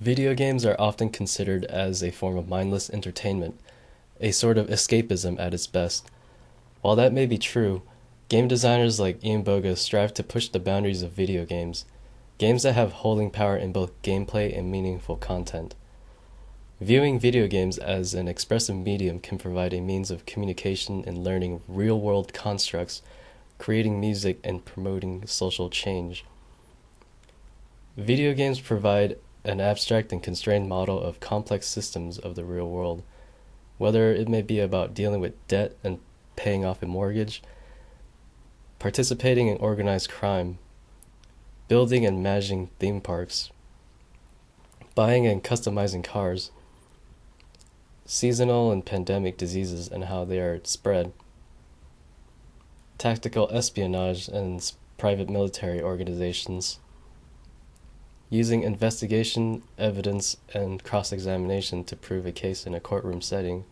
Video games are often considered as a form of mindless entertainment, a sort of escapism at its best. While that may be true, game designers like Ian Boga strive to push the boundaries of video games, games that have holding power in both gameplay and meaningful content. Viewing video games as an expressive medium can provide a means of communication and learning real-world constructs, creating music, and promoting social change. Video games provide an abstract and constrained model of complex systems of the real world, whether it may be about dealing with debt and paying off a mortgage, participating in organized crime, building and managing theme parks, buying and customizing cars, seasonal and pandemic diseases and how they are spread, tactical espionage and private military organizations, using investigation, evidence, and cross-examination to prove a case in a courtroom setting,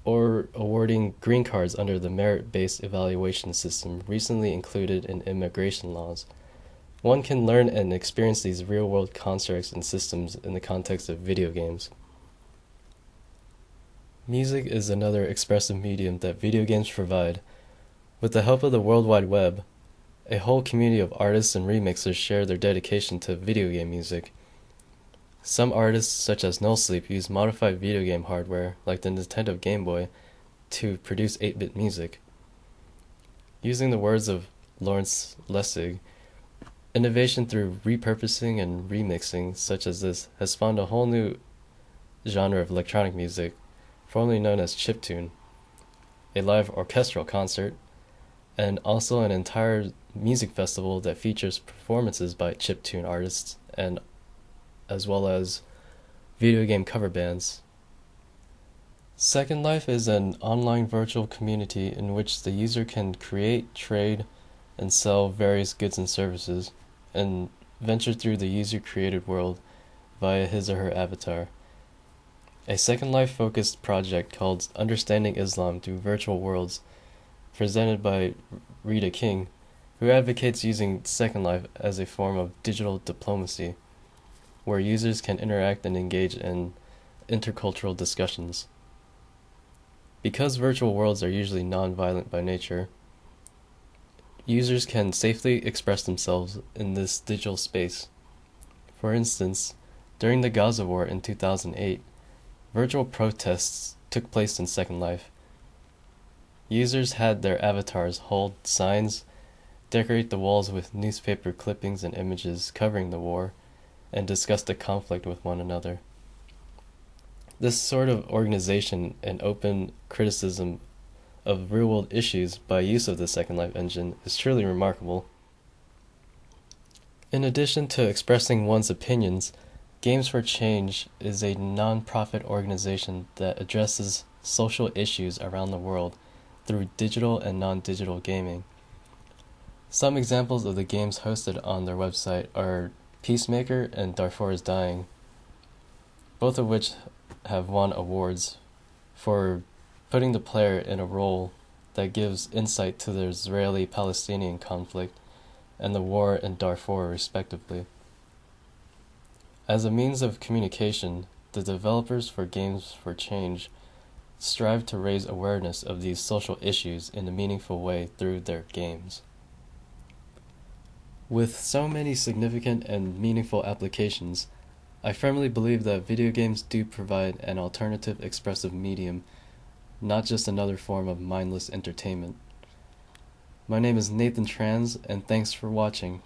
or awarding green cards under the merit-based evaluation system recently included in immigration laws. One can learn and experience these real-world constructs and systems in the context of video games. Music is another expressive medium that video games provide. With the help of the World Wide Web, a whole community of artists and remixers share their dedication to video game music. Some artists, such as No Sleep, use modified video game hardware, like the Nintendo Game Boy, to produce 8-bit music. Using the words of Lawrence Lessig, innovation through repurposing and remixing, such as this, has spawned a whole new genre of electronic music, formerly known as chiptune, a live orchestral concert, and also an entire music festival that features performances by chiptune artists and as well as video game cover bands. Second Life is an online virtual community in which the user can create, trade, and sell various goods and services, and venture through the user-created world via his or her avatar. A Second Life-focused project called Understanding Islam Through Virtual Worlds, presented by Rita King, who advocates using Second Life as a form of digital diplomacy, where users can interact and engage in intercultural discussions. Because virtual worlds are usually non-violent by nature, users can safely express themselves in this digital space. For instance, during the Gaza War in 2008, virtual protests took place in Second Life. Users had their avatars hold signs, decorate the walls with newspaper clippings and images covering the war, and discuss the conflict with one another. This sort of organization and open criticism of real-world issues by use of the Second Life engine is truly remarkable. In addition to expressing one's opinions, Games for Change is a non-profit organization that addresses social issues around the world through digital and non-digital gaming. Some examples of the games hosted on their website are Peacemaker and Darfur is Dying, both of which have won awards for putting the player in a role that gives insight to the Israeli-Palestinian conflict and the war in Darfur, respectively. As a means of communication, the developers for Games for Change strive to raise awareness of these social issues in a meaningful way through their games. With so many significant and meaningful applications, I firmly believe that video games do provide an alternative expressive medium, not just another form of mindless entertainment. My name is Nathan Trans, and thanks for watching.